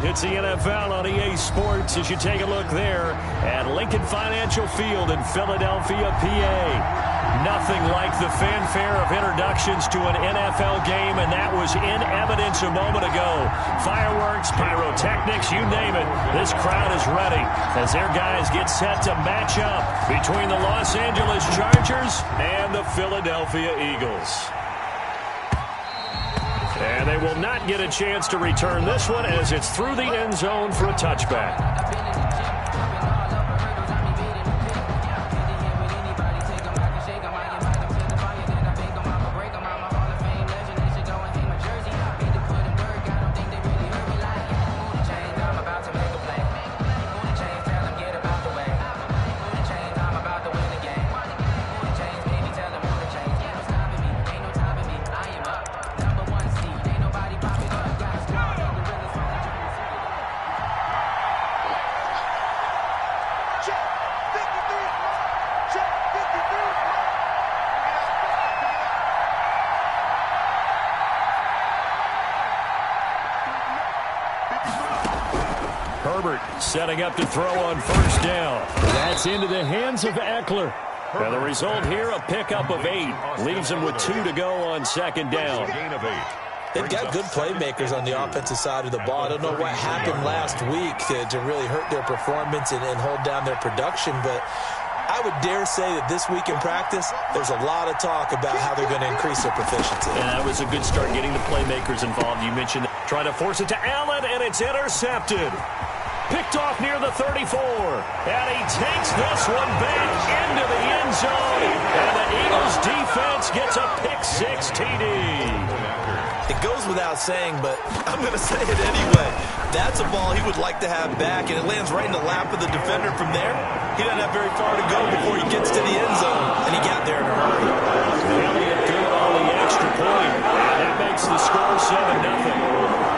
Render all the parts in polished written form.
It's the NFL on EA Sports as you take a look there at Lincoln Financial Field in Philadelphia, PA. Nothing like the fanfare of introductions to an NFL game, and that was in evidence a moment ago. Fireworks, pyrotechnics, you name it. This crowd is ready as their guys get set to match up between the Los Angeles Chargers and the Philadelphia Eagles. And they will not get a chance to return this one as it's through the end zone for a touchback. Setting up to throw on first down. That's into the hands of Eckler. And the result here, a pickup of 8. Leaves him with 2 to go on second down. They've got good playmakers on the offensive side of the ball. I don't know what happened last week to really hurt their performance and hold down their production, but I would dare say that this week in practice, there's a lot of talk about how they're going to increase their proficiency. And that was a good start getting the playmakers involved. You mentioned trying to force it to Allen, and it's intercepted. Picked off near the 34. And he takes this one back into the end zone. And the Eagles defense gets a pick-6 TD. It goes without saying, but I'm going to say it anyway. That's a ball he would like to have back, and it lands right in the lap of the defender from there. He doesn't have very far to go before he gets to the end zone, and he got there in a hurry. Elliott good on the extra point. And that makes the score 7-0.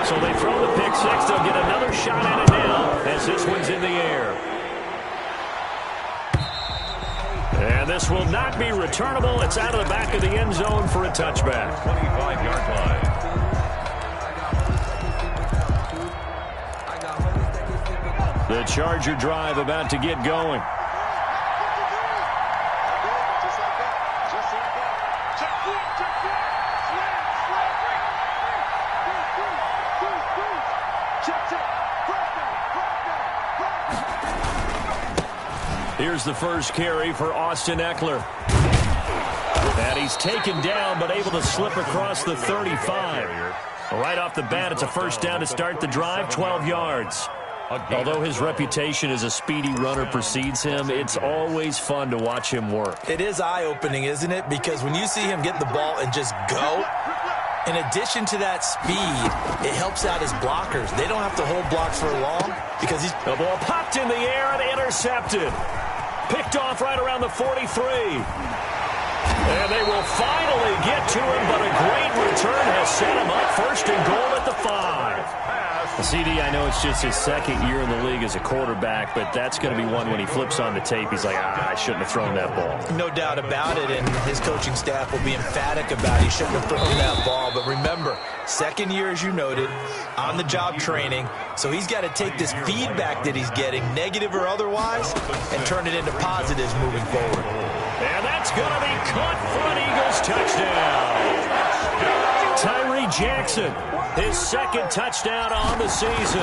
So they throw the pick-6. They'll get another shot at it now as this one's in the air. And this will not be returnable. It's out of the back of the end zone for a touchback. 25-yard line. The Charger drive about to get going. Here's the first carry for Austin Eckler. And he's taken down but able to slip across the 35. Right off the bat, it's a first down to start the drive, 12 yards. Although his reputation as a speedy runner precedes him, it's always fun to watch him work. It is eye-opening, isn't it? Because when you see him get the ball and just go, in addition to that speed, it helps out his blockers. They don't have to hold blocks for long because he's... The ball popped in the air and intercepted. Picked off right around the 43. And they will finally get to him, but a great return has set him up first and goal at the 5. CD, I know it's just his second year in the league as a quarterback, but that's going to be one when he flips on the tape. He's like, I shouldn't have thrown that ball. No doubt about it, and his coaching staff will be emphatic about he shouldn't have thrown that ball. But remember, second year, as you noted, on-the-job training, so he's got to take this feedback that he's getting, negative or otherwise, and turn it into positives moving forward. And that's going to be caught for an Eagles touchdown. Tyree Jackson, his second touchdown on the season.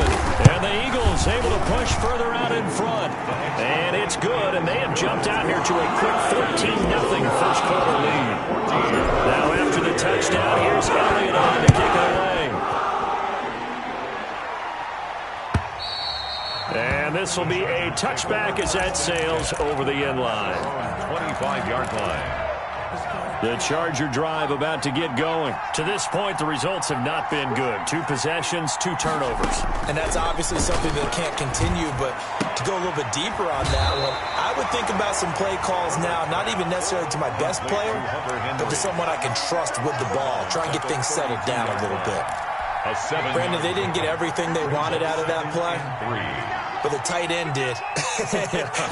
And the Eagles able to push further out in front. And it's good, and they have jumped out here to a quick 14-0 first quarter lead. Now after the touchdown, here's Elliott on to kick it away. And this will be a touchback as that sails over the end line. 25-yard line. The Charger drive about to get going. To this point, the results have not been good. 2 possessions, 2 turnovers. And that's obviously something that can't continue, but to go a little bit deeper on that one, I would think about some play calls now, not even necessarily to my best player, but to someone I can trust with the ball. Try and get things settled down a little bit. Brandon, they didn't get everything they wanted out of that play. but the tight end did.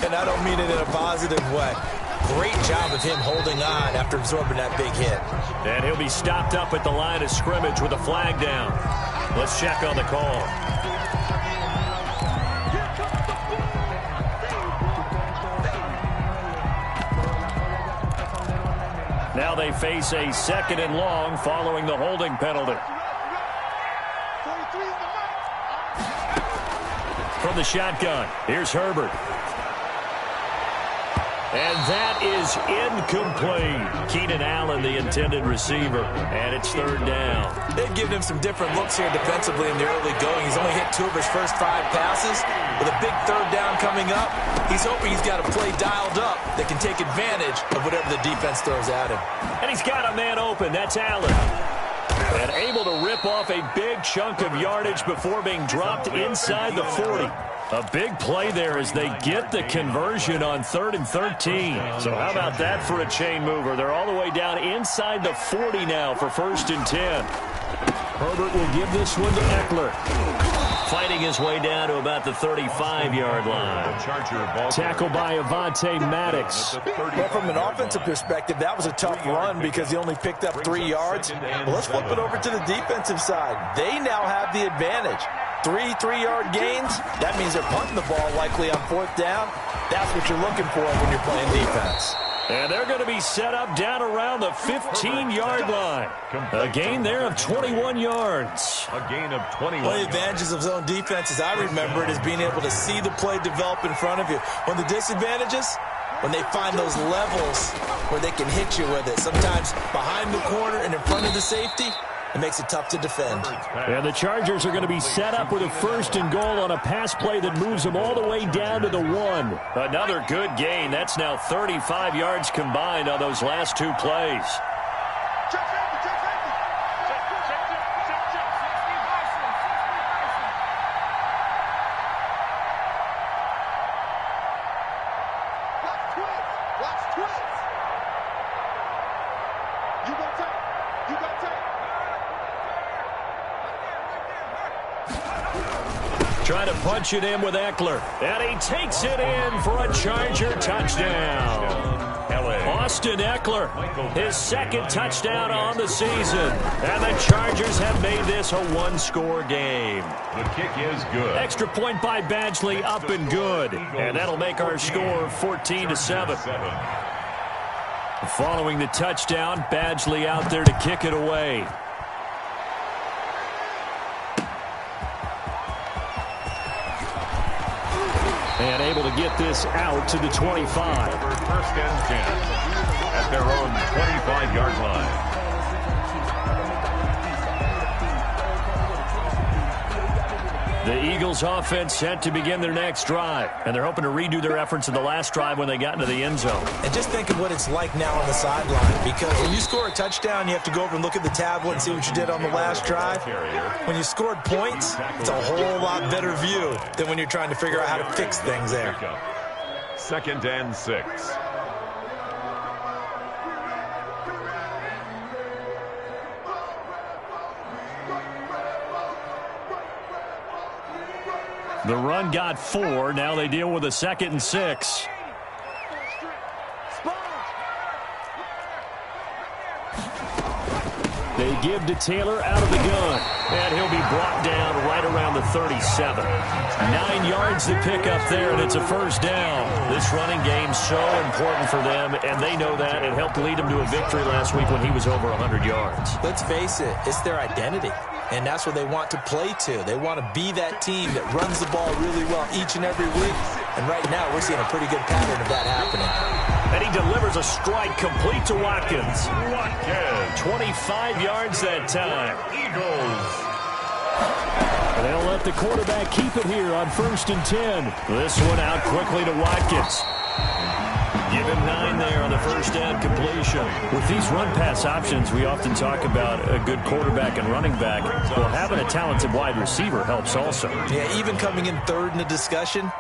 And I don't mean it in a positive way. Great job of him holding on after absorbing that big hit. And he'll be stopped up at the line of scrimmage with a flag down. Let's check on the call. Now they face a 2nd and long following the holding penalty. From the shotgun, here's Herbert. And that is incomplete. Keenan Allen, the intended receiver, and it's 3rd down. They've given him some different looks here defensively in the early going. He's only hit 2 of his first 5 passes. With a big 3rd down coming up, he's hoping he's got a play dialed up that can take advantage of whatever the defense throws at him. And he's got a man open. That's Allen. And able to rip off a big chunk of yardage before being dropped inside the 40. A big play there as they get the conversion on 3rd and 13. So how about that for a chain mover? They're all the way down inside the 40 now for 1st and 10. Herbert will give this one to Eckler. Fighting his way down to about the 35-yard line. Tackled by Avonte Maddox. Well, from an offensive perspective, that was a tough run because he only picked up 3 yards. Well, let's flip it over to the defensive side. They now have the advantage. 3 3-yard gains, that means they're punting the ball likely on 4th down. That's what you're looking for when you're playing defense. And they're going to be set up down around the 15-yard line. A gain there of 21 yards. A gain of 21. One of the advantages of zone defense, as I remember it, is being able to see the play develop in front of you. One of the disadvantages, when they find those levels where they can hit you with it, sometimes behind the corner and in front of the safety, it makes it tough to defend. And the Chargers are going to be set up with a 1st and goal on a pass play that moves them all the way down to the 1. Another good gain. That's now 35 yards combined on those last 2 plays. Trying to punch it in with Eckler. And he takes it in for a Charger touchdown. Austin Eckler, his 2nd touchdown on the season. And the Chargers have made this a 1-score game. The kick is good. Extra point by Badgley, up and good. And that'll make our score 14-7. Following the touchdown, Badgley out there to kick it away. And able to get this out to the 25. 1st and 10 at their own 25-yard line. The Eagles offense set to begin their next drive. And they're hoping to redo their efforts in the last drive when they got into the end zone. And just think of what it's like now on the sideline. Because when you score a touchdown, you have to go over and look at the tablet and see what you did on the last drive. When you scored points, it's a whole lot better view than when you're trying to figure out how to fix things there. 2nd and 6. The run got 4. Now they deal with a 2nd and 6. They give to Taylor out of the gun. And he'll be brought down right around the 37. 9 yards to pick up there, and it's a 1st down. This running game's so important for them, and they know that. It helped lead them to a victory last week when he was over 100 yards. Let's face it, it's their identity. And that's what they want to play to. They want to be that team that runs the ball really well each and every week. And right now, we're seeing a pretty good pattern of that happening. And he delivers a strike complete to Watkins. 25 yards that time. Eagles. And they'll let the quarterback keep it here on 1st and 10. This one out quickly to Watkins. Give him 9 there on the 1st down completion. With these run-pass options, we often talk about a good quarterback and running back. Well, having a talented wide receiver helps also. Yeah, even coming in 3rd in the discussion,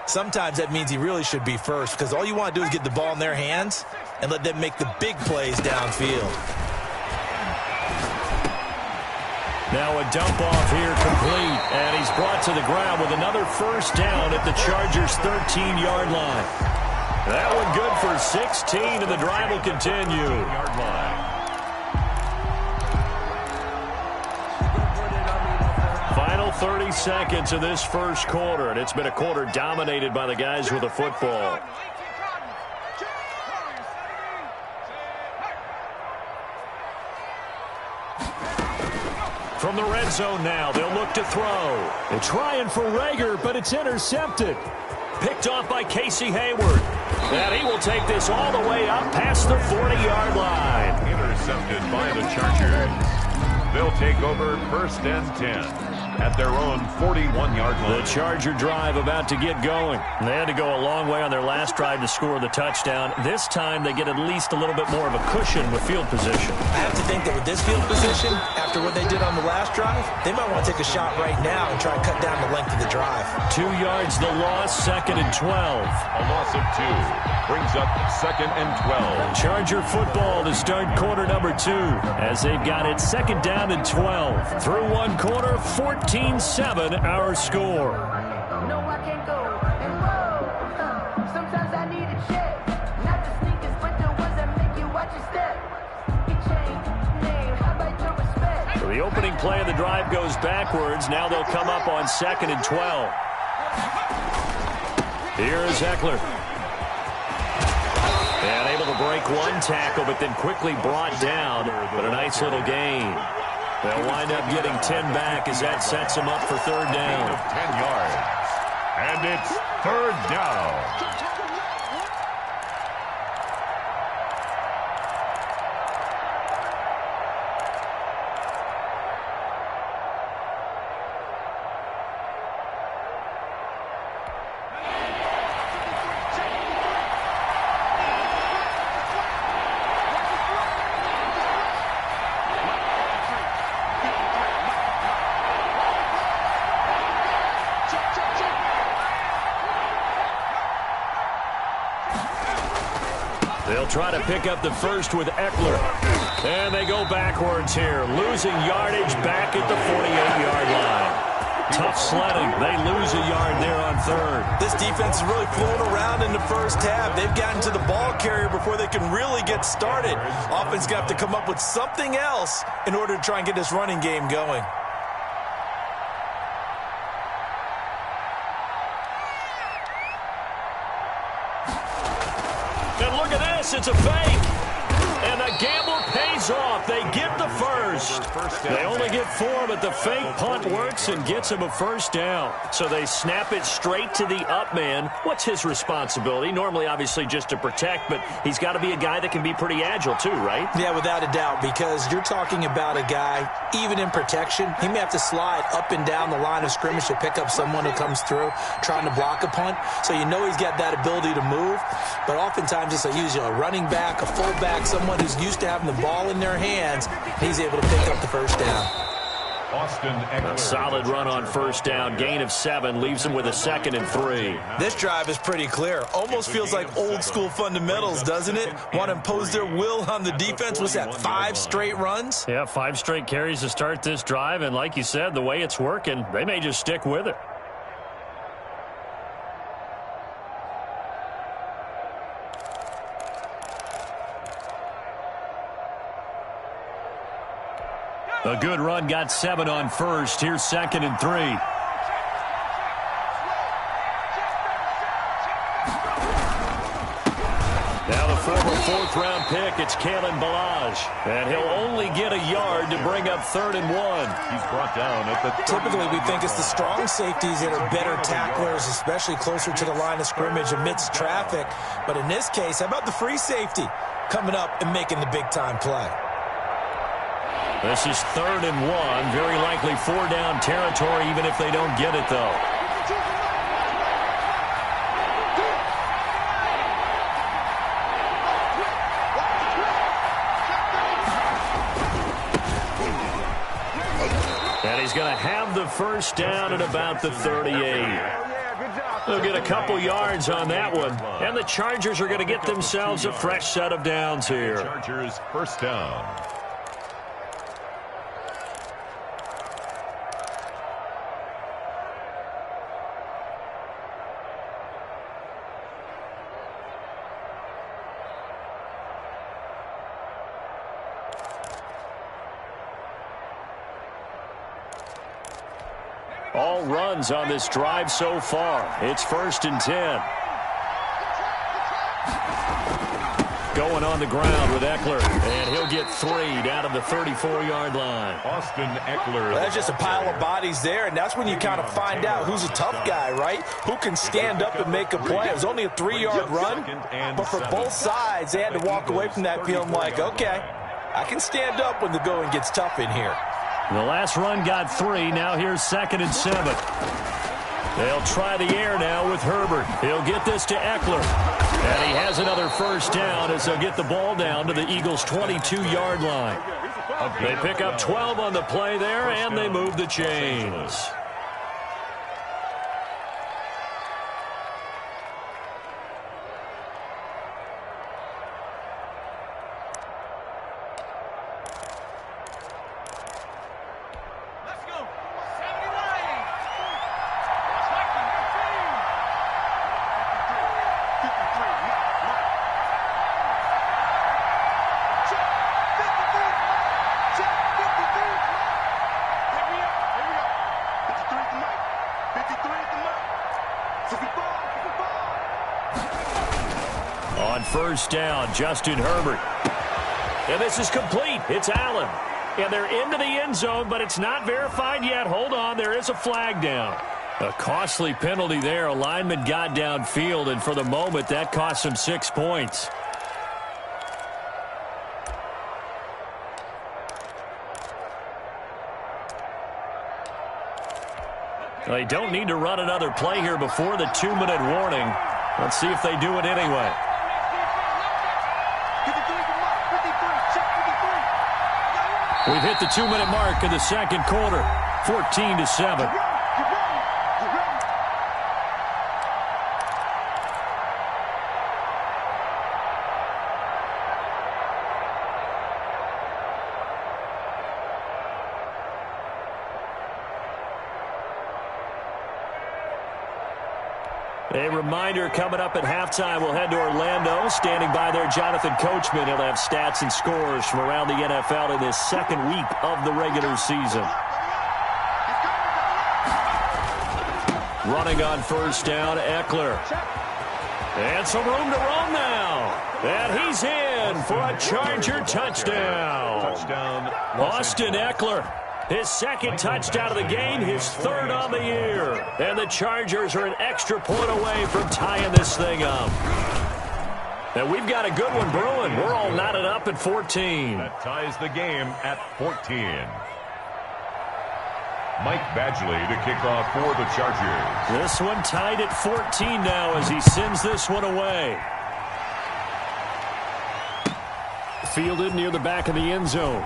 sometimes that means he really should be 1st, because all you want to do is get the ball in their hands and let them make the big plays downfield. Now a dump off here complete, and he's brought to the ground with another first down at the Chargers' 13-yard line. That one good for 16, and the drive will continue. Final 30 seconds of this first quarter, and it's been a quarter dominated by the guys with the football. From the red zone now, they'll look to throw. They're trying for Rager, but it's intercepted. Picked off by Casey Hayward. And he will take this all the way up past the 40-yard line. Intercepted by the Chargers. They'll take over first and 10 at their own 41-yard line. The Charger drive about to get going. They had to go a long way on their last drive to score the touchdown. This time they get at least a little bit more of a cushion with field position. I have to think that with this field position, after what they did on the last drive, they might want to take a shot right now and try and cut down the length of the drive. 2 yards the loss, 2nd and 12. A loss of 2 brings up 2nd and 12. Charger football to start quarter number 2 as they've got it 2nd down and 12. Through one quarter, 14-7 our score. No, I can't go and roll. Sometimes I need a check. Not the sneakers, but the ones that make you watch your step. Get chain, name, how about your respect? So the opening play of the drive goes backwards. Now they'll come up on 2nd and 12. Here is Eckler. And able to break one tackle, but then quickly brought down. But a nice little gain. They'll wind up getting 10 back as that sets them up for 3rd down. 10 yards. And it's 3rd down. They'll try to pick up the first with Eckler. And they go backwards here, losing yardage back at the 48-yard line. Tough sledding. They lose a yard there on 3rd. This defense is really flown around in the first half. They've gotten to the ball carrier before they can really get started. Offense got to come up with something else in order to try and get this running game going. And look at this, it's a fake. And the gamble pays off. They get the first. They only get 4, but the fake punt works and gets them a first down. So they snap it straight to the up man. What's his responsibility? Normally, obviously, just to protect, but he's got to be a guy that can be pretty agile too, right? Yeah, without a doubt, because you're talking about a guy, even in protection, he may have to slide up and down the line of scrimmage to pick up someone who comes through trying to block a punt. So you know he's got that ability to move, but oftentimes it's usually a running back, a fullback, someone who's used to having the ball in their hands. He's able to pick up the first down. A solid run on first down. Gain of 7 leaves him with a 2nd and 3. This drive is pretty clear. Almost feels like old school fundamentals, doesn't it? Want to impose their will on the defense. Was that 5 straight runs? Yeah, 5 straight carries to start this drive. And like you said, the way it's working, they may just stick with it. A good run, got 7 on first. Here's 2nd and 3. Now the former 4th-round pick, it's Kalen Ballage. And he'll only get a yard to bring up 3rd and 1. He's brought down at the... Typically, we think it's the strong safeties that are better tacklers, especially closer to the line of scrimmage amidst traffic. But in this case, how about the free safety coming up and making the big-time play? This is 3rd and 1. Very likely 4-down territory, even if they don't get it, though. And he's going to have the first down at about the 38. They'll get a couple yards on that one. And the Chargers are going to get themselves a fresh set of downs here. Chargers first down. All runs on this drive so far. It's 1st and 10. Going on the ground with Eckler, and he'll get 3 down to the 34-yard line. Austin Eckler. That's just a pile of bodies there, and that's when you kind of find out who's a tough guy, right? Who can stand up and make a play. It was only a 3-yard run, but for both sides, they had to walk away from that feeling like, okay, I can stand up when the going gets tough in here. The last run got 3. Now here's 2nd and 7. They'll try the air now with Herbert. He'll get this to Eckler. And he has another first down as they'll get the ball down to the Eagles' 22-yard line. They pick up 12 on the play there, and they move the chains. On first down, Justin Herbert. And this is complete. It's Allen. And they're into the end zone, but it's not verified yet. Hold on, there is a flag down. A costly penalty there. A lineman got downfield, and for the moment, that cost him 6 points. They don't need to run another play here before the 2-minute warning. Let's see if they do it anyway. We've hit the 2-minute mark in the second quarter, 14-7. A reminder coming up at halftime, we'll head to Orlando. Standing by there, Jonathan Coachman. He'll have stats and scores from around the NFL in this second week of the regular season. Running on first down, Eckler. And some room to roam now. And he's in for a Charger touchdown. Austin Eckler. His second touchdown of the game, his third on the year. And the Chargers are an extra point away from tying this thing up. And we've got a good one brewing. We're all knotted up at 14. That ties the game at 14. Mike Badgley to kick off for the Chargers. This one tied at 14 now as he sends this one away. Fielded near the back of the end zone.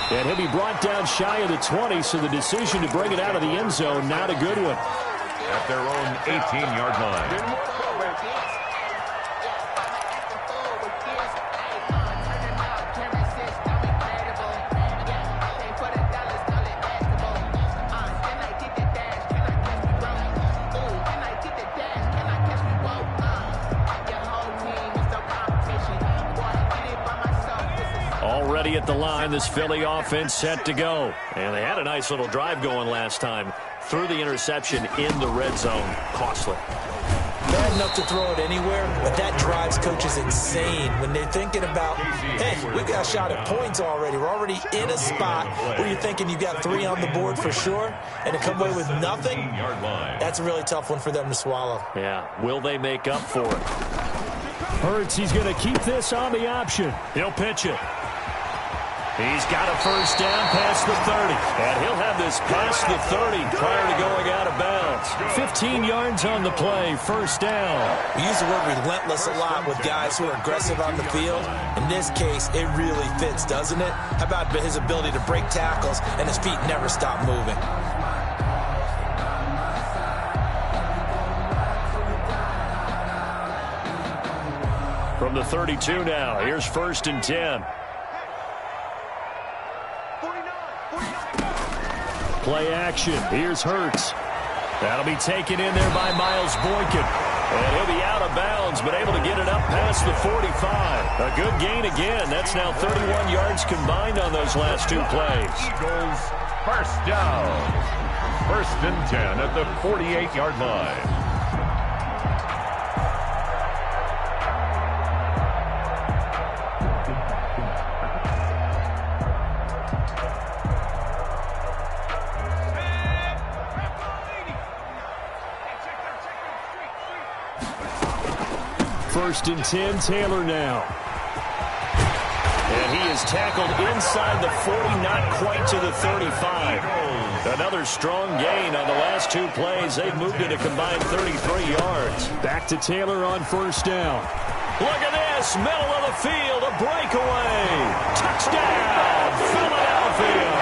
And he'll be brought down shy of the 20, so the decision to bring it out of the end zone, not a good one. At their own 18-yard line. Already at the line, this Philly offense set to go. And they had a nice little drive going last time. Threw the interception in the red zone. Costly. Bad enough to throw it anywhere, but that drives coaches insane when they're thinking about, hey, we've got a shot at points already. We're already in a spot where you're thinking you've got 3 on the board for sure, and to come away with nothing, that's a really tough one for them to swallow. Yeah, will they make up for it? Hurts, he's going to keep this on the option. He'll pitch it. He's got a first down past the 30. And he'll have this past the 30 prior to going out of bounds. 15 yards on the play, first down. We use the word relentless a lot with guys who are aggressive on the field. In this case, it really fits, doesn't it? How about his ability to break tackles and his feet never stop moving? From the 32 now, here's 1st and 10. Play action. Here's Hurts. That'll be taken in there by Miles Boykin. And he'll be out of bounds, but able to get it up past the 45. A good gain again. That's now 31 yards combined on those last 2 plays. Eagles First down. First and 10 at the 48-yard line. First and 10, Taylor now. And he is tackled inside the 40, not quite to the 35. Another strong gain on the last two plays. They've moved it a combined 33 yards. Back to Taylor on first down. Look at this, middle of the field, a breakaway. Touchdown, Philadelphia.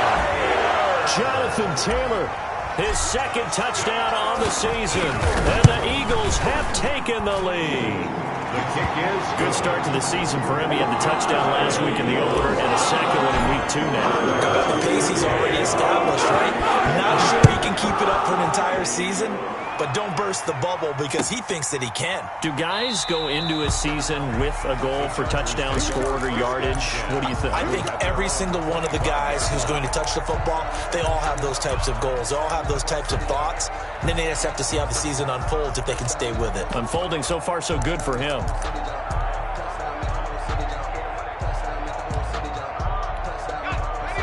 Jonathan Taylor, his second touchdown on the season. And the Eagles have taken the lead. The kick is good start to the season for him. He had the touchdown last week in the opener and a second one in week 2 now. Look about the pace he's already established, right? Not sure he can keep it up for an entire season, but don't burst the bubble because he thinks that he can. Do guys go into a season with a goal for touchdown scored or yardage? What do you think? I think every single one of the guys who's going to touch the football, they all have those types of goals. They all have those types of thoughts. And then they just have to see how the season unfolds if they can stay with it. Unfolding so far so good for him.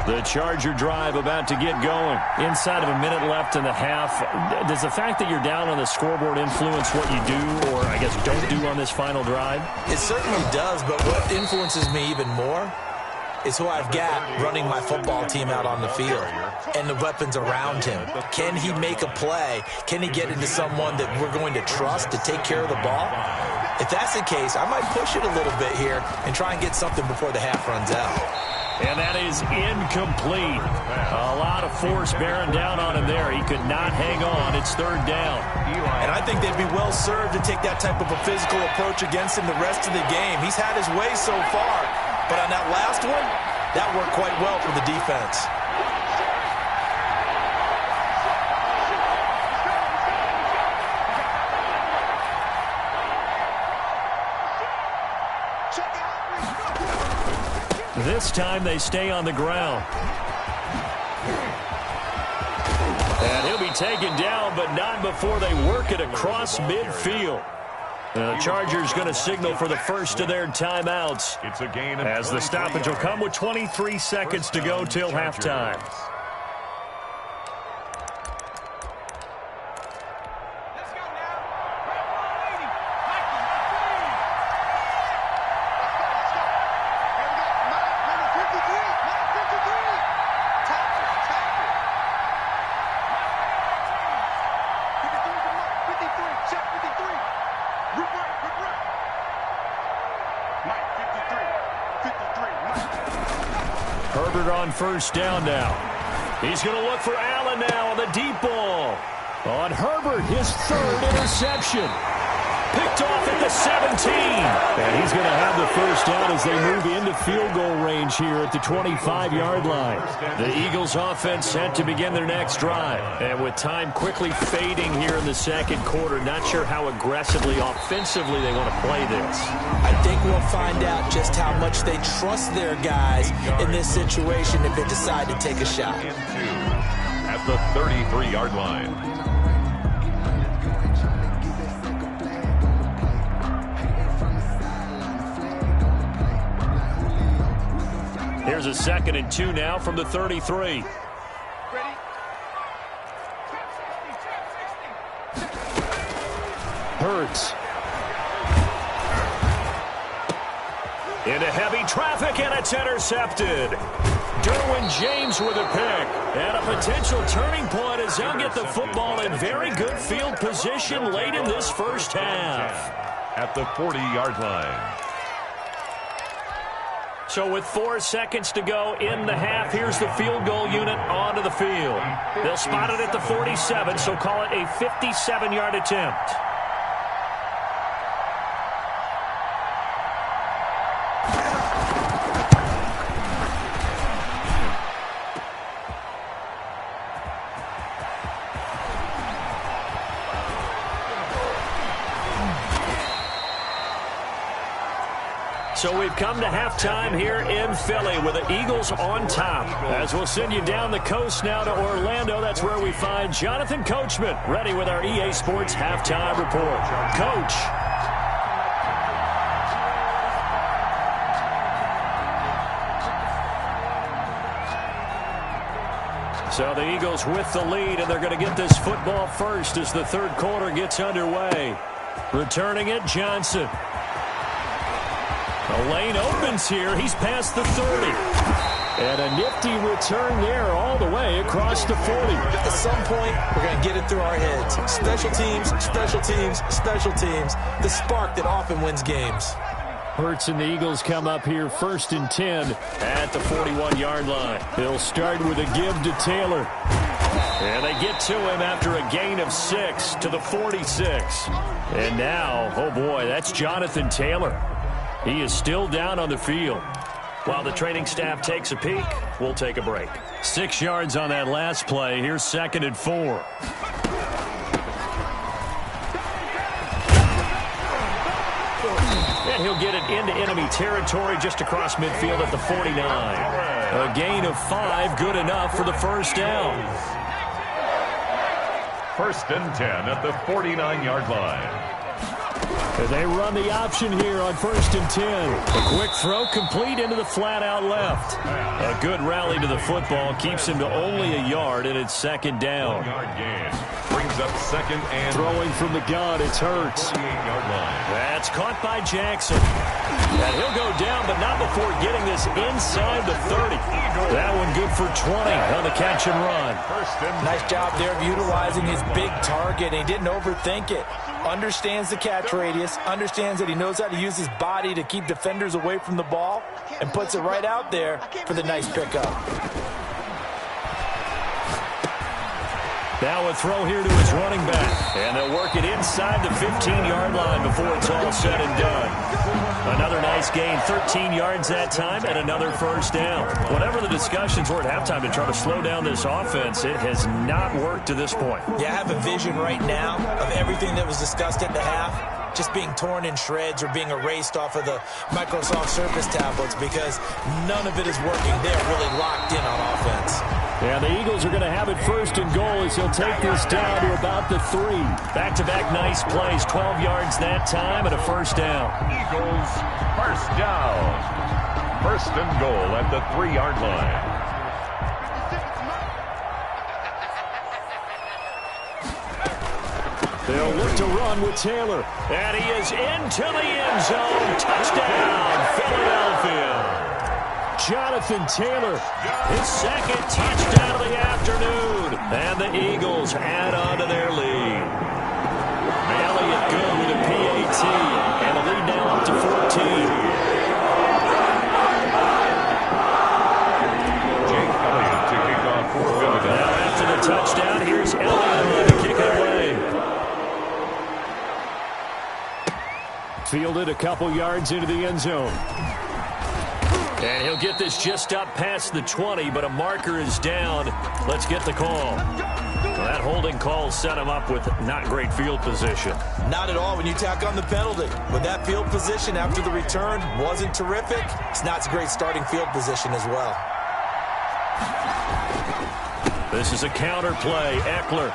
The Charger drive about to get going. Inside of a minute left in the half. Does the fact that you're down on the scoreboard influence what you do, or I guess don't do on this final drive? It certainly does, but what influences me even more is who I've got running my football team out on the field and the weapons around him. Can he make a play? Can he get into someone that we're going to trust to take care of the ball? If that's the case, I might push it a little bit here and try and get something before the half runs out. And that is incomplete. A lot of force bearing down on him there. He could not hang on. It's third down. And I think they'd be well served to take that type of a physical approach against him the rest of the game. He's had his way so far. But on that last one, that worked quite well for the defense. This time they stay on the ground. And he'll be taken down, but not before they work it across midfield. The Chargers going to signal for the first of their timeouts. It's a gain of as the stoppage will come with 23 seconds to go till halftime. Herbert on first down now. He's going to look for Allen now on the deep ball. On Herbert, his third interception. Picked off at the 17. And he's going to have the first down as they move into field goal range here at the 25-yard line. The Eagles offense set to begin their next drive. And with time quickly fading here in the second quarter, not sure how aggressively, offensively they want to play this. I think we'll find out just how much they trust their guys in this situation if they decide to take a shot. At the 33-yard line. Here's a 2nd and 2 now from the 33. Hurts. Into heavy traffic, and it's intercepted. Derwin James with a pick. And a potential turning point as they'll get the football in very good field position late in this first half. At the 40-yard line. So with 4 seconds to go in the half, here's the field goal unit onto the field. They'll spot it at the 47, so call it a 57-yard attempt. So we've come to halftime here in Philly with the Eagles on top. As we'll send you down the coast now to Orlando, that's where we find Jonathan Coachman ready with our EA Sports halftime report. Coach. So the Eagles with the lead, and they're going to get this football first as the third quarter gets underway. Returning it, Johnson. The lane opens here. He's past the 30. And a nifty return there all the way across the 40. At some point, we're going to get it through our heads. Special teams, special teams, special teams. The spark that often wins games. Hurts and the Eagles come up here 1st and 10 at the 41-yard line. They'll start with a give to Taylor. And they get to him after a gain of 6 to the 46. And now, oh boy, that's Jonathan Taylor. He is still down on the field. While the training staff takes a peek, we'll take a break. 6 yards on that last play. Here's 2nd and 4. And he'll get it into enemy territory just across midfield at the 49. A gain of 5, good enough for the first down. 1st and 10 at the 49-yard line. And they run the option here on 1st and 10. A quick throw complete into the flat out left. A good rally to the football keeps him to only a yard, and it's 2nd down. 1-yard gain brings up 2nd and throwing from the gun, it's Hurts. 48-yard line. That's caught by Jackson. And he'll go down, but not before getting this inside the 30. That one good for 20 on the catch and run. Nice job there of utilizing his big target. He didn't overthink it. Understands the catch radius, understands that he knows how to use his body to keep defenders away from the ball, and puts it right out there for the nice pickup. Now a throw here to his running back. And they'll work it inside the 15-yard line before it's all said and done. Another nice gain, 13 yards that time, and another first down. Whatever the discussions were at halftime to try to slow down this offense, it has not worked to this point. Yeah, I have a vision right now of everything that was discussed at the half just being torn in shreds or being erased off of the Microsoft Surface tablets because none of it is working. They're really locked in on offense. Yeah, the Eagles are going to have it 1st and goal as he'll take this down to about the 3. Back-to-back nice plays, 12 yards that time and a first down. Eagles first down. 1st and goal at the 3-yard line. They'll look to run with Taylor. And he is into the end zone. Touchdown, Philadelphia. Jonathan Taylor, his 2nd touchdown of the afternoon. And the Eagles add on to their lead. Elliott good with a PAT. And the lead now up to 14. Jake Elliott to kick off for Philadelphia. Now after the touchdown, here's Elliott to kick it away. Fielded a couple yards into the end zone. And he'll get this just up past the 20, but a marker is down. Let's get the call. Well, that holding call set him up with not great field position. Not at all when you tack on the penalty. With that field position after the return wasn't terrific, it's not a great starting field position as well. This is a counter play. Eckler.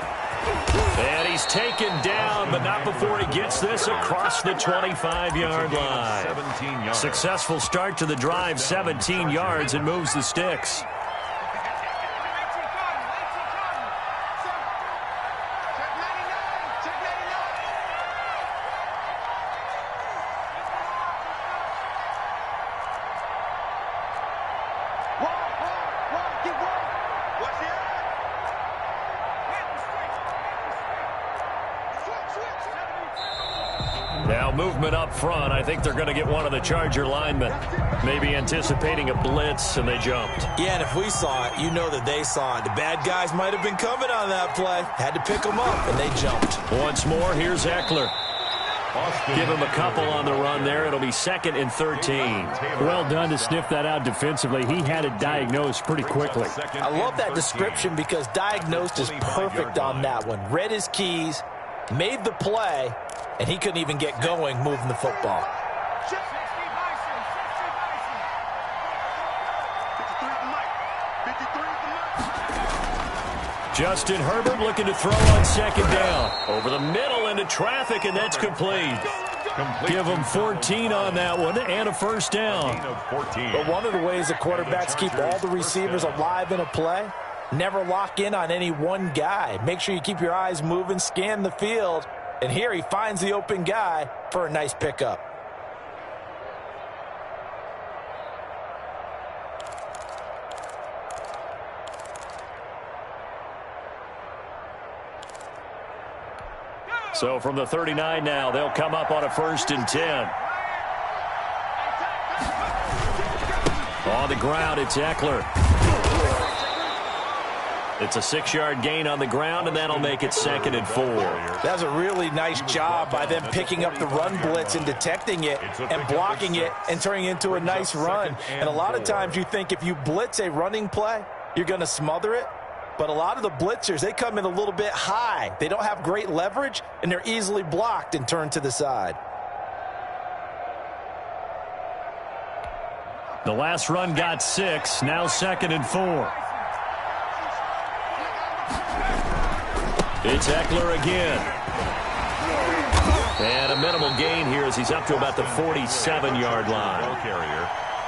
And he's taken down, but not before he gets this across the 25-yard line. 17 yards. Successful start to the drive, 17 yards, and moves the sticks. Now movement up front. I think they're going to get one of the Charger linemen. Maybe anticipating a blitz, and they jumped. Yeah, and if we saw it, you know that they saw it. The bad guys might have been coming on that play. Had to pick them up, and they jumped. Once more, here's Eckler. Give him a couple on the run there. It'll be 2nd and 13. Well done to sniff that out defensively. He had it diagnosed pretty quickly. I love that description because diagnosed is perfect on that one. Read his keys, made the play, and he couldn't even get going moving the football. Justin Herbert looking to throw on second down. Over the middle into traffic, and that's complete. Give him 14 on that one and a first down. But one of the ways the quarterbacks keep all the receivers alive in a play, never lock in on any one guy. Make sure you keep your eyes moving, scan the field. And here he finds the open guy for a nice pickup. So from the 39 now, they'll come up on a 1st and 10. On the ground, it's Eckler. It's a 6-yard gain on the ground, and that'll make it 2nd and 4. That's a really nice job by them picking up the run blitz and detecting it and blocking it and turning it into a nice run. And a lot of times you think if you blitz a running play, you're going to smother it. But a lot of the blitzers, they come in a little bit high. They don't have great leverage, and they're easily blocked and turned to the side. The last run got 6, now 2nd and 4. It's Eckler again. And a minimal gain here as he's up to about the 47-yard line.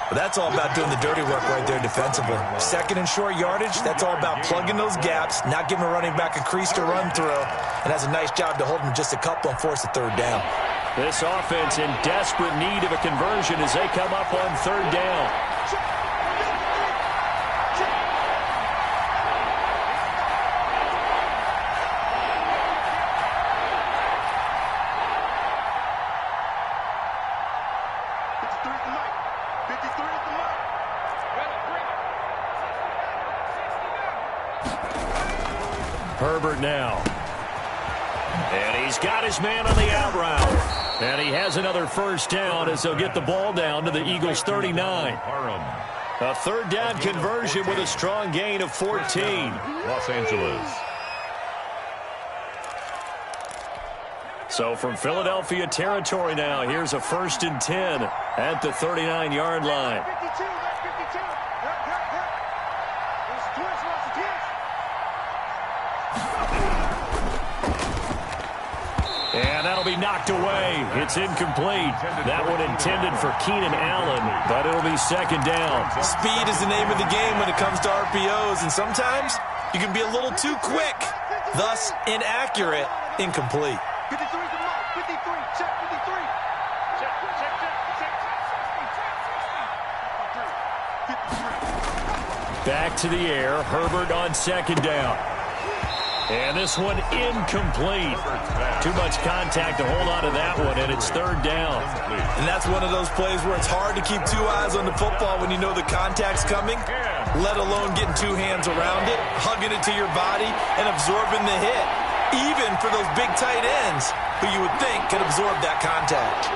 But that's all about doing the dirty work right there defensively. 2nd and short yardage, that's all about plugging those gaps, not giving a running back a crease to run through, and has a nice job to hold him just a couple and force a 3rd down. This offense in desperate need of a conversion as they come up on 3rd down. Herbert now. And he's got his man on the out route. And he has another 1st down as they'll get the ball down to the Eagles' 39. A 3rd down conversion with a strong gain of 14. Los Angeles. So from Philadelphia territory now, here's a 1st and 10 at the 39-yard line. And that'll be knocked away. It's incomplete. That one intended for Keenan Allen, but it'll be 2nd down. Speed is the name of the game when it comes to RPOs, and sometimes you can be a little too quick, thus inaccurate, incomplete. 53 is the mark. 53. Check 53. Check. Back to the air. Herbert on 2nd down. And this one incomplete. Too much contact to hold on to that one, and it's 3rd down. And that's one of those plays where it's hard to keep 2 eyes on the football when you know the contact's coming, let alone getting 2 hands around it, hugging it to your body, and absorbing the hit, even for those big tight ends who you would think could absorb that contact.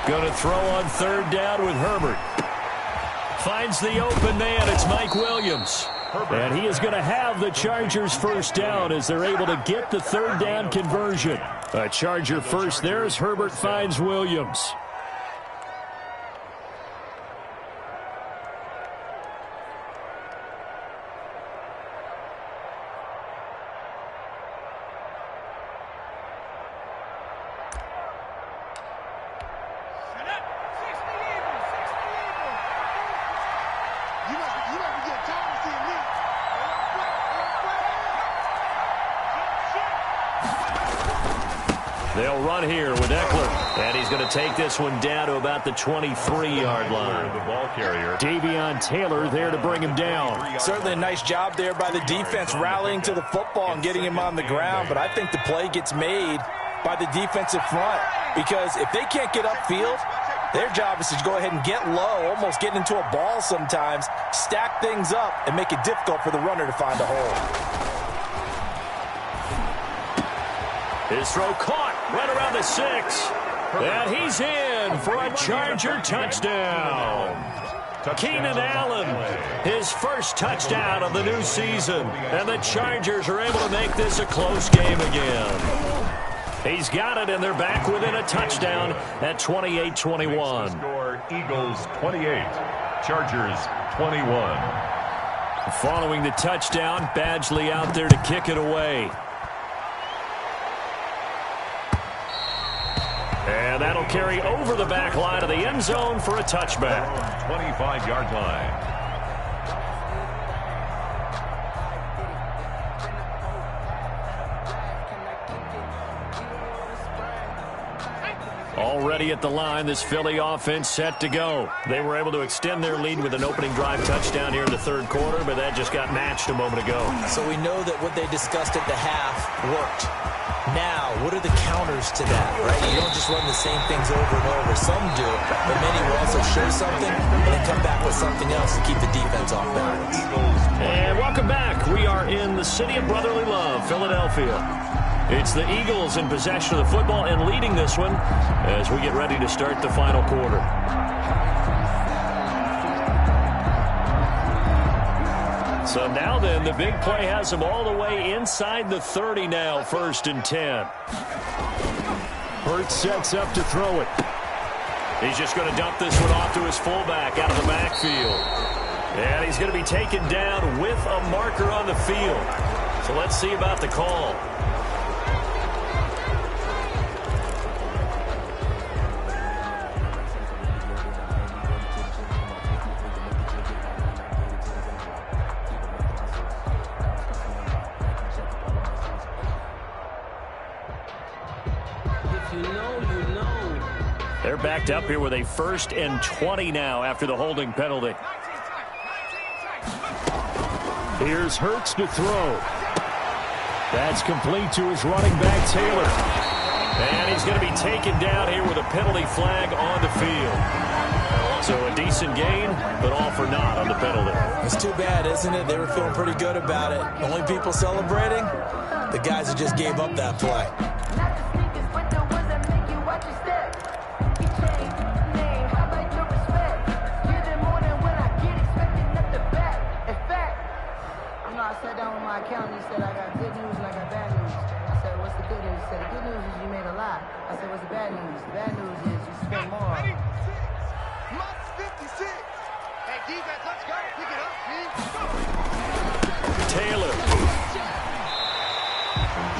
Going to throw on 3rd down with Herbert. Finds the open man. It's Mike Williams. And he is going to have the Chargers' 1st down as they're able to get the 3rd down conversion. A Charger first there as Herbert finds Williams. They'll run here with Eckler. And he's going to take this one down to about the 23-yard line. The ball carrier. Davion Taylor there to bring him down. Certainly a nice job there by the defense rallying to the football and getting him on the ground. But I think the play gets made by the defensive front. Because if they can't get upfield, their job is to go ahead and get low, almost get into a ball sometimes, stack things up, and make it difficult for the runner to find a hole. His throw caught right around the 6. And he's in for a Charger touchdown. Keenan Allen, his first touchdown of the new season. And the Chargers are able to make this a close game again. He's got it, and they're back within a touchdown at 28-21. Score Eagles 28, Chargers 21. Following the touchdown, Badgley out there to kick it away. And that'll carry over the back line of the end zone for a touchback. 25-yard line. Already at the line, this Philly offense set to go. They were able to extend their lead with an opening drive touchdown here in the third quarter, but that just got matched a moment ago. So we know that what they discussed at the half worked. Now, what are the counters to that, right? You don't just run the same things over and over. Some do, but many will also show something and then come back with something else to keep the defense off balance. And welcome back. We are in the city of brotherly love, Philadelphia. It's the Eagles in possession of the football and leading this one as we get ready to start the final quarter. So now then, the big play has them all the way inside the 30 now, 1st and 10. Hurts sets up to throw it. He's just going to dump this one off to his fullback out of the backfield. And he's going to be taken down with a marker on the field. So let's see about the call. They're backed up here with a 1st and 20 now after the holding penalty. Here's Hurts to throw. That's complete to his running back, Taylor. And he's going to be taken down here with a penalty flag on the field. So a decent gain, but all for naught on the penalty. It's too bad, isn't it? They were feeling pretty good about it. Only people celebrating, the guys who just gave up that play. He said, I got good news and I got bad news. I said, what's the good news? He said, the good news is you made a lot. I said, what's the bad news? The bad news is you spent more. Must 56. Hey, defense, let's go. Pick it up, Taylor.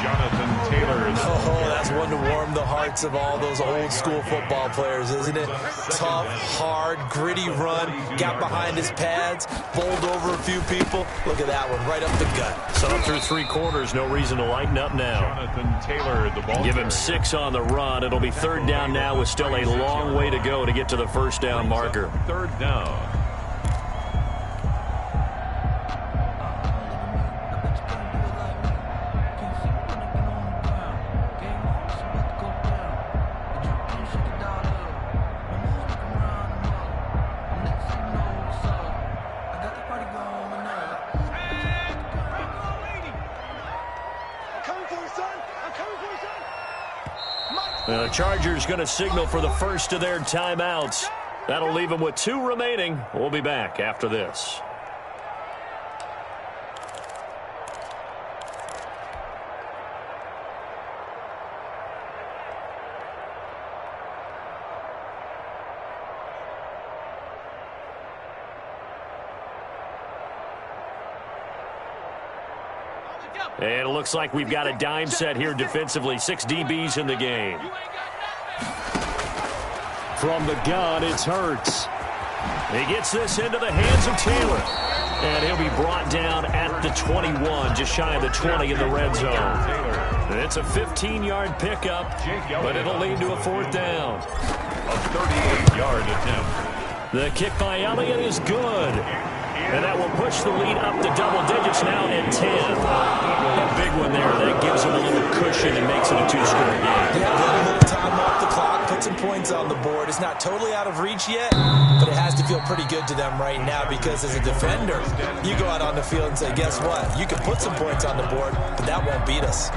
Jonathan Taylor. Oh, that's one to warm the hearts of all those old school football players, isn't it? Tough, hard, gritty run, got behind his pads, bowled over a few people. Look at that one, right up the gut. So through 3 quarters, no reason to lighten up now. Jonathan Taylor, the ball. Give him 6 on the run. It'll be 3rd down now with still a long way to go to get to the 1st down marker. 3rd down. The Chargers going to signal for the first of their timeouts. That'll leave them with 2 remaining. We'll be back after this. And it looks like we've got a dime set here defensively. 6 DBs in the game. From the gun, it's Hurts. He gets this into the hands of Taylor. And he'll be brought down at the 21, just shy of the 20 in the red zone. It's a 15-yard pickup, but it'll lead to a 4th down. A 38-yard attempt. The kick by Elliott is good. And that will push the lead up to double digits now at 10. A big one there. That gives them a little cushion and makes it a 2-score game. Yeah, get a little time off the clock, put some points on the board. It's not totally out of reach yet, but it has to feel pretty good to them right now because as a defender, you go out on the field and say, guess what? You can put some points on the board, but that won't beat us.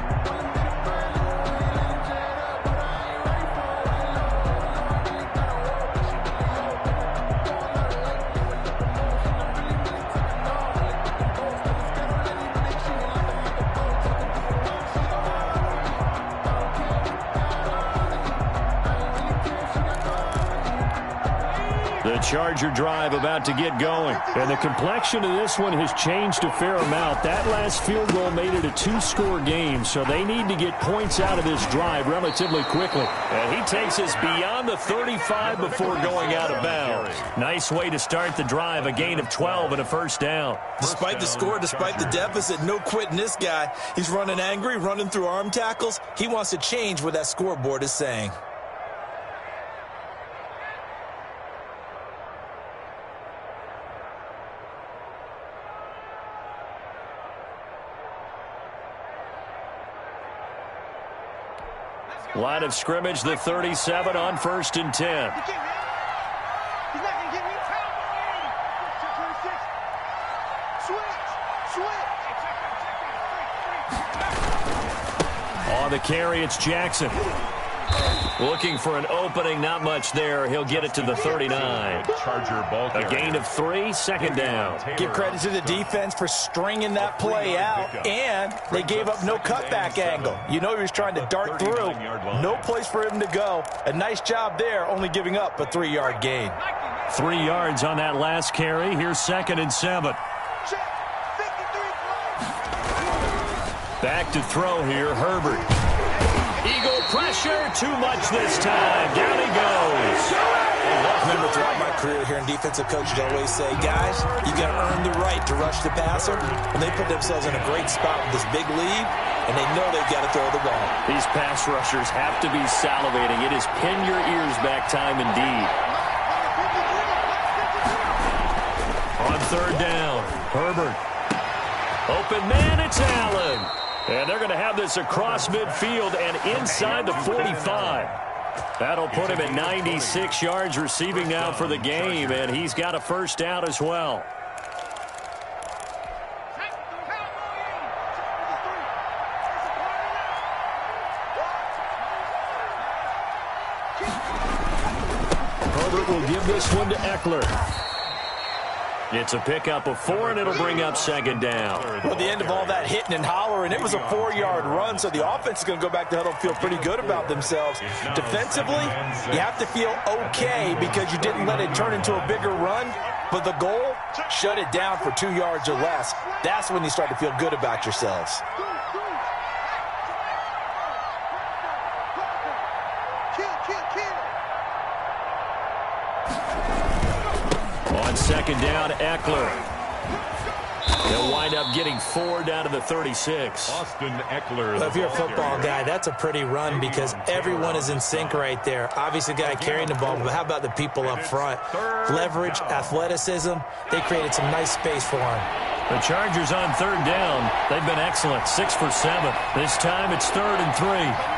The The Charger drive about to get going. And the complexion of this one has changed a fair amount. That last field goal made it a 2-score game, so they need to get points out of this drive relatively quickly. And he takes us beyond the 35 before going out of bounds. Nice way to start the drive, a gain of 12 and a first down. Despite the score, despite the deficit, no quitting this guy. He's running angry, running through arm tackles. He wants to change what that scoreboard is saying. Line of scrimmage, the 37 on 1st and 10. He's not going to get me. Switch. On the carry, it's Jackson. Looking for an opening, not much there. He'll get it to the 39. Charger ball A gain of 3, second down. Give credit to the defense for stringing that play out, and they gave up no cutback angle. You know he was trying to dart through. No place for him to go. A nice job there, only giving up a 3-yard gain. 3 yards on that last carry. Here's 2nd and 7. Back to throw here, Herbert. Eagle pressure, too much this time. Down he goes. Remember, throughout my career here in defensive coaches always say, guys, you got to earn the right to rush the passer. And they put themselves in a great spot with this big lead, and they know they've got to throw the ball. These pass rushers have to be salivating. It is pin your ears back time indeed. On 3rd down, Herbert. Open man, it's Allen. And they're going to have this across midfield and inside the 45. That'll put him at 96 yards receiving now for the game, and he's got a first down as well. Herbert will give this one to Eckler. It's a pickup of 4, and it'll bring up 2nd down. Well, at the end of all that hitting and hollering, it was a 4-yard run, so the offense is going to go back to huddle and feel pretty good about themselves. Defensively, you have to feel okay because you didn't let it turn into a bigger run, but the goal, shut it down for 2 yards or less. That's when you start to feel good about yourselves. On 2nd down, Eckler. They'll wind up getting 4 down to the 36. Austin Eckler. Well, if you're a football guy, that's a pretty run because everyone is in sync right there. Obviously, the guy carrying the ball, but how about the people up front? Leverage, athleticism, they created some nice space for him. The Chargers on 3rd down. They've been excellent, 6 for 7. This time it's 3rd and 3.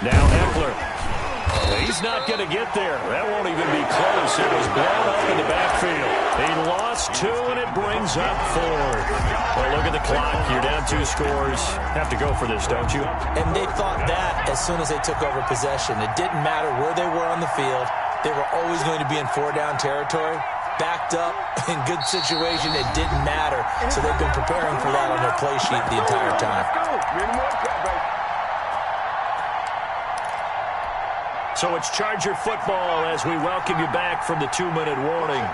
Now Eckler. He's not going to get there. That won't even be close. It was blown up in the backfield. He lost 2, and it brings up 4. Well, look at the clock. You're down 2 scores. Have to go for this, don't you? And they thought that as soon as they took over possession. It didn't matter where they were on the field. They were always going to be in 4-down territory. Backed up, in good situation, it didn't matter. So they've been preparing for that on their play sheet the entire time. So it's Charger football as we welcome you back from the 2-minute warning.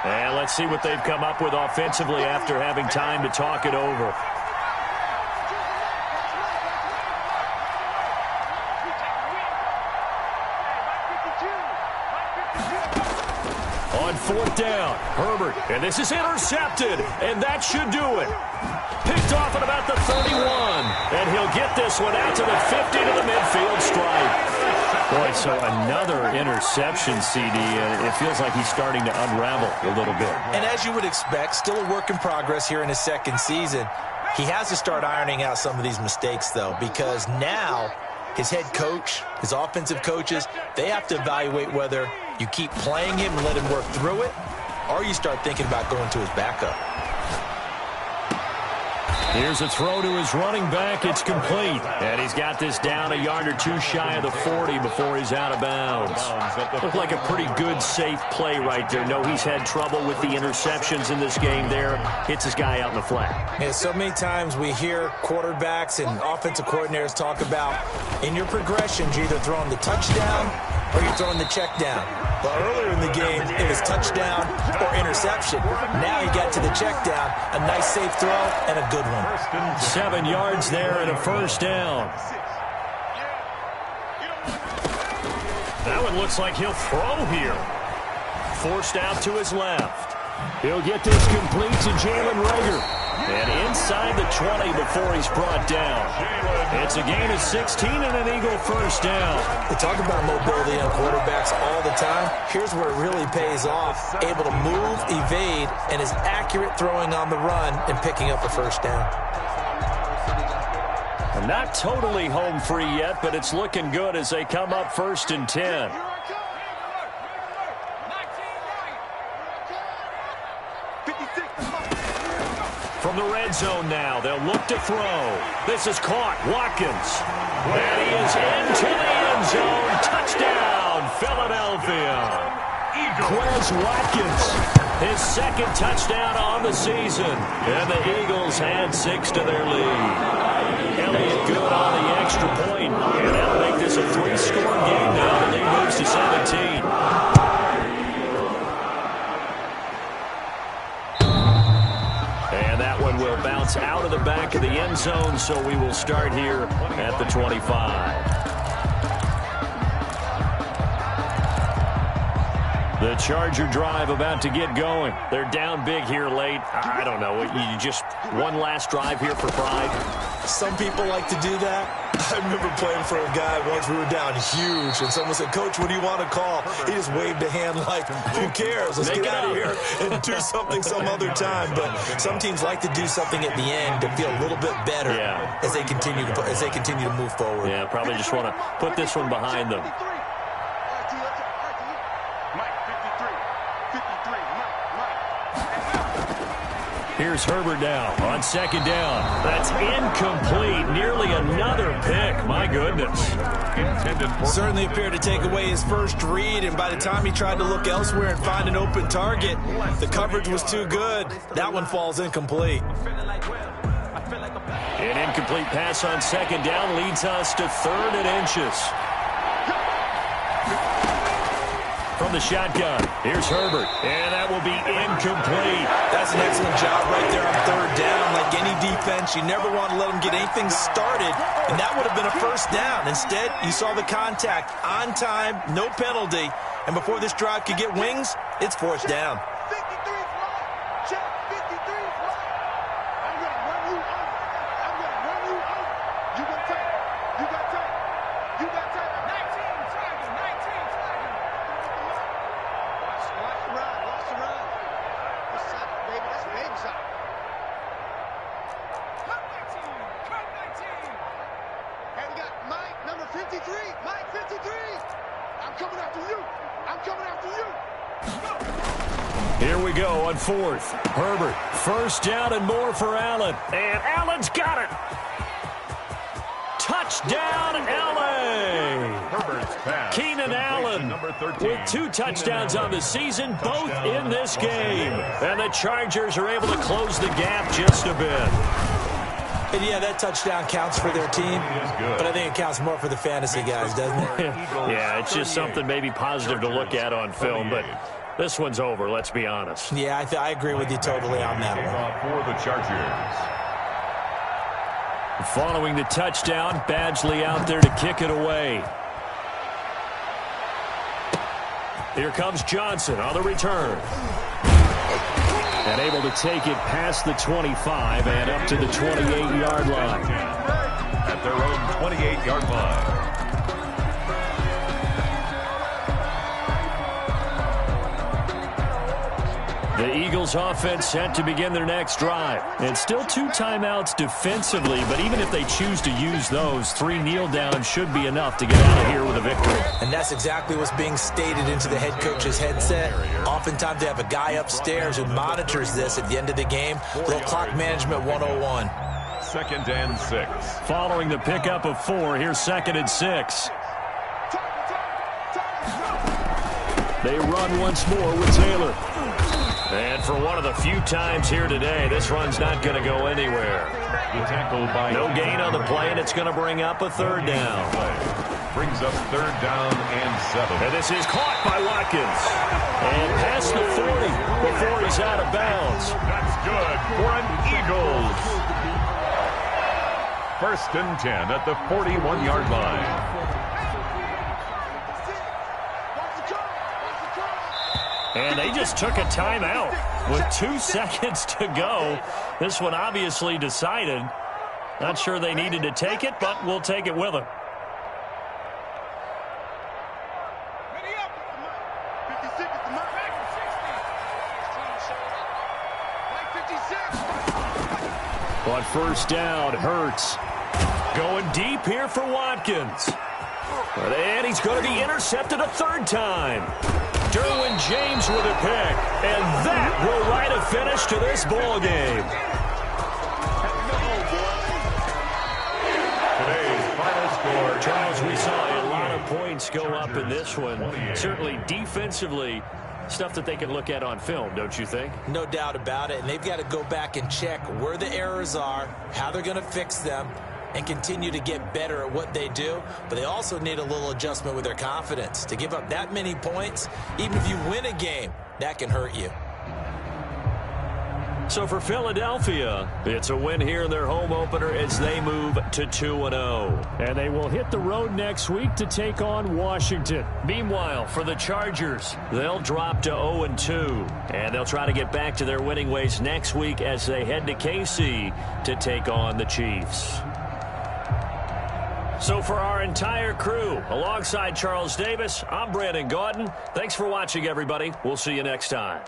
And let's see what they've come up with offensively after having time to talk it over. On 4th down, Herbert, and this is intercepted, and that should do it. Picked off at about the 31, and he'll get this one out to the 50 to the midfield stripe. Boy, so another interception, CD, and it feels like he's starting to unravel a little bit. And as you would expect, still a work in progress here in his 2nd season. He has to start ironing out some of these mistakes, though, because now his head coach, his offensive coaches, they have to evaluate whether you keep playing him and let him work through it, or you start thinking about going to his backup. Here's a throw to his running back. It's complete. And he's got this down a yard or two shy of the 40 before he's out of bounds. Looked like a pretty good, safe play right there. No, he's had trouble with the interceptions in this game there. Hits his guy out in the flat. Yeah, so many times we hear quarterbacks and offensive coordinators talk about in your progressions, you're either throwing the touchdown or you're throwing the check down. But earlier in the game, it was touchdown or interception. Now he got to the check down, a nice safe throw and a good one. 7 yards there and a first down. That one looks like he'll throw here. Forced out to his left. He'll get this complete to Jalen Reagor. And inside the 20 before he's brought down. It's a gain of 16 and an Eagle first down. We talk about mobility on quarterbacks all the time. Here's where it really pays off. Able to move, evade, and is accurate throwing on the run and picking up a first down. Not totally home free yet, but it's looking good as they come up 1st and 10. From the red zone now, they'll look to throw. This is caught. Watkins. And he is into the end zone. Touchdown, Philadelphia. Quez Watkins, his second touchdown on the season. And the Eagles add 6 to their lead. Elliott good on the extra point. And that'll make this a 3-score game now. The lead moves to 17. Will bounce out of the back of the end zone, so we will start here at the 25. The Charger drive about to get going. They're down big here late. I don't know. You just one last drive here for pride? Some people like to do that. I remember playing for a guy once. We were down huge, and someone said, "Coach, what do you want to call?" He just waved a hand like, "Who cares? Let's get out of here and do something some other time." But some teams like to do something at the end to feel a little bit better as they continue to move forward. Yeah, probably just want to put this one behind them. Here's Herbert down on 2nd down. That's incomplete. Nearly another pick. My goodness. Certainly appeared to take away his first read, and by the time he tried to look elsewhere and find an open target, the coverage was too good. That one falls incomplete. An incomplete pass on 2nd down leads us to 3rd and inches. From the shotgun, here's Herbert, and that will be incomplete. That's an excellent job right there on 3rd down. Like any defense, you never want to let them get anything started, and that would have been a first down. Instead, you saw the contact on time, no penalty, and before this drive could get wings, it's 4th down. 53 is mine. Check. 53 is mine. I'm going to run you out. I'm going to run you out. You got time. You got time. You got time. 19 tagging. 19 tagging. Watch the run. Watch the run. That's soccer, baby. That's baby soccer. Cut 19. Cut 19. Hey, we got Mike, number 53. Mike, 53. I'm coming after you. I'm coming after you. Here we go on 4th. Herbert, first down and more for Allen. And Allen's got it. Touchdown, LA. Keenan Allen with 2 touchdowns on the season, both in this game. And the Chargers are able to close the gap just a bit. And yeah, that touchdown counts for their team, but I think it counts more for the fantasy guys, doesn't it? Yeah, it's just something maybe positive to look at on film, but this one's over, let's be honest. Yeah, I agree with you totally on that one. For the Chargers. Following the touchdown, Badgley out there to kick it away. Here comes Johnson on the return. And able to take it past the 25 and up to the 28-yard line. At their own 28-yard line. The Eagles offense set to begin their next drive. And still 2 timeouts defensively, but even if they choose to use those, 3 kneel downs should be enough to get out of here with a victory. And that's exactly what's being stated into the head coach's headset. Oftentimes they have a guy upstairs who monitors this at the end of the game. Little clock management 101. 2nd and 6. Following the pickup of 4, here's 2nd and 6. They run once more with Taylor. And for one of the few times here today, this run's not going to go anywhere. No gain on the play, and it's going to bring up a 3rd down. Brings up 3rd down and 7. And this is caught by Watkins. And past the 40 before he's out of bounds. That's good for an Eagles. 1st and 10 at the 41-yard line. And they just took a timeout with 2 seconds to go. This one obviously decided. Not sure they needed to take it, but we'll take it with them. On 1st down, Hurts going deep here for Watkins. And he's going to be intercepted a 3rd time. Derwin James with a pick. And that will write a finish to this ball game. Today's final score. Charles, we saw a lot of points go up in this one. Certainly defensively, stuff that they can look at on film, don't you think? No doubt about it. And they've got to go back and check where the errors are, how they're going to fix them, and continue to get better at what they do. But they also need a little adjustment with their confidence. To give up that many points, even if you win a game, that can hurt you. So for Philadelphia, it's a win here in their home opener as they move to 2-0. And they will hit the road next week to take on Washington. Meanwhile, for the Chargers, they'll drop to 0-2. And they'll try to get back to their winning ways next week as they head to KC to take on the Chiefs. So for our entire crew, alongside Charles Davis, I'm Brandon Gaudin. Thanks for watching, everybody. We'll see you next time.